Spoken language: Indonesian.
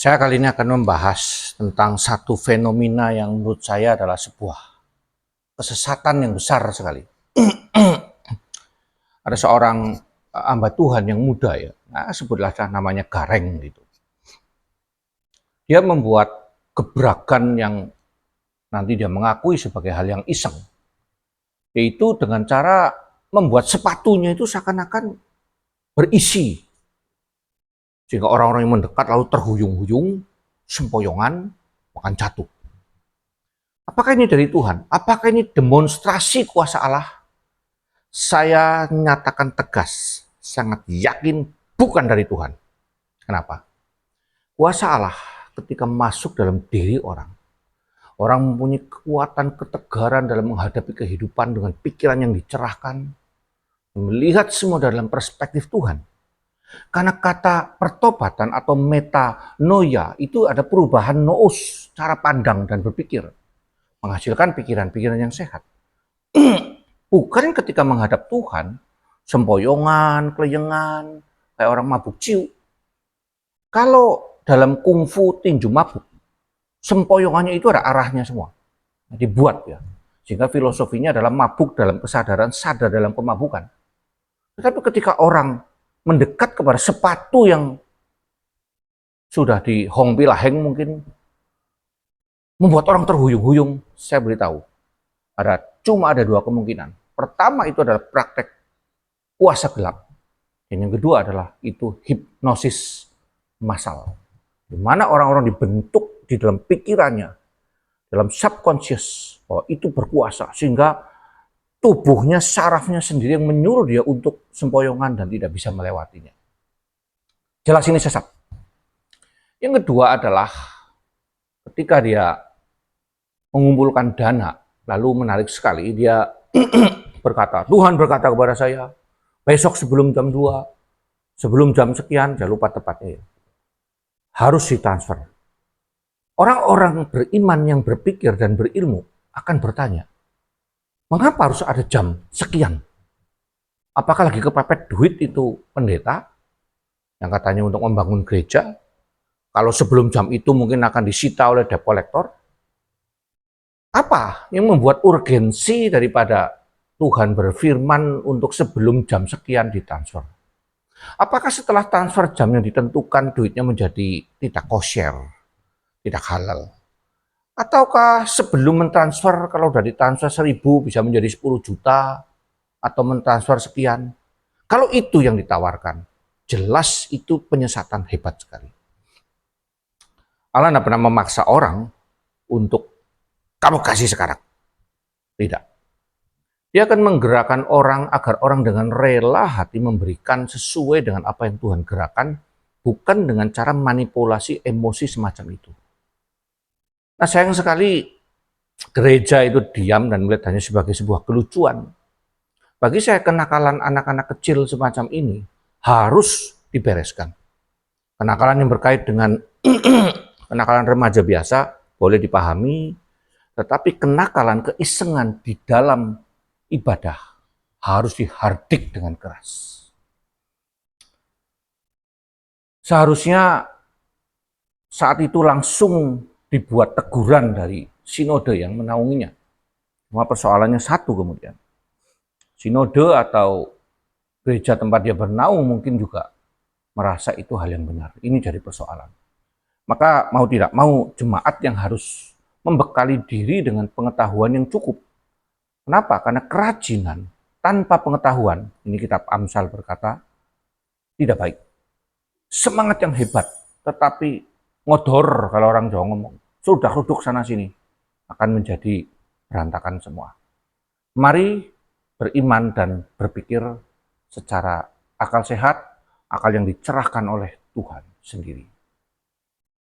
Saya kali ini akan membahas tentang satu fenomena yang menurut saya adalah sebuah kesesatan yang besar sekali. Ada seorang hamba Tuhan yang muda ya, nah, sebutlah namanya Gareng gitu. Dia membuat gebrakan yang nanti dia mengakui sebagai hal yang iseng, yaitu dengan cara membuat sepatunya itu seakan-akan berisi, sehingga orang-orang yang mendekat lalu terhuyung-huyung, sempoyongan, bahkan jatuh. Apakah ini dari Tuhan? Apakah ini demonstrasi kuasa Allah? Saya nyatakan tegas, sangat yakin bukan dari Tuhan. Kenapa? Kuasa Allah ketika masuk dalam diri orang, orang mempunyai kekuatan ketegaran dalam menghadapi kehidupan dengan pikiran yang dicerahkan, melihat semua dalam perspektif Tuhan. Karena kata pertobatan atau metanoia itu ada perubahan nous, cara pandang dan berpikir, menghasilkan pikiran-pikiran yang sehat. Bukan ketika menghadap Tuhan, sempoyongan, keleyengan, kayak orang mabuk ciu. Kalau dalam kungfu tinju mabuk, sempoyongannya itu ada arahnya semua. Dibuat ya. Sehingga filosofinya adalah mabuk dalam kesadaran, sadar dalam kemabukan. Tetapi ketika orang mendekat kepada sepatu yang sudah di hong pilaheng mungkin, membuat orang terhuyung-huyung, saya beritahu, cuma ada dua kemungkinan. Pertama itu adalah praktek kuasa gelap. Dan yang kedua adalah itu hipnosis massal. Di mana orang-orang dibentuk di dalam pikirannya, dalam subconscious, bahwa itu berkuasa. Sehingga tubuhnya, sarafnya sendiri yang menyuruh dia untuk sempoyongan dan tidak bisa melewatinya. Jelas ini sesat. Yang kedua adalah ketika dia mengumpulkan dana, lalu menarik sekali, dia berkata, Tuhan berkata kepada saya, besok sebelum jam 2, sebelum jam sekian, saya lupa tepatnya ya, harus ditransfer. Orang-orang beriman yang berpikir dan berilmu akan bertanya, mengapa harus ada jam sekian? Apakah lagi kepepet duit itu pendeta, yang katanya untuk membangun gereja? Kalau sebelum jam itu mungkin akan disita oleh debt collector? Apa yang membuat urgensi daripada Tuhan berfirman untuk sebelum jam sekian ditransfer? Apakah setelah transfer jam yang ditentukan duitnya menjadi tidak kosher, tidak halal? Ataukah sebelum mentransfer, kalau sudah ditransfer 1.000 bisa menjadi 10 juta, atau mentransfer sekian? Kalau itu yang ditawarkan, jelas itu penyesatan hebat sekali. Allah tidak pernah memaksa orang untuk kamu kasih sekarang. Tidak. Dia akan menggerakkan orang agar orang dengan rela hati memberikan sesuai dengan apa yang Tuhan gerakan, bukan dengan cara manipulasi emosi semacam itu. Nah, sayang sekali gereja itu diam dan melihat hanya sebagai sebuah kelucuan. Bagi saya, kenakalan anak-anak kecil semacam ini harus dibereskan. Kenakalan yang berkait dengan kenakalan remaja biasa boleh dipahami, tetapi kenakalan keisengan di dalam ibadah harus dihardik dengan keras. Seharusnya saat itu langsung dibuat teguran dari sinode yang menaunginya. Cuma persoalannya satu kemudian. Sinode atau gereja tempat dia bernaung mungkin juga merasa itu hal yang benar. Ini jadi persoalan. Maka mau tidak mau jemaat yang harus membekali diri dengan pengetahuan yang cukup. Kenapa? Karena kerajinan tanpa pengetahuan, ini kitab Amsal berkata, tidak baik. Semangat yang hebat, tetapi ngodor kalau orang Jawa ngomong, sudah ruduk sana sini, akan menjadi berantakan semua. Mari beriman dan berpikir secara akal sehat, akal yang dicerahkan oleh Tuhan sendiri.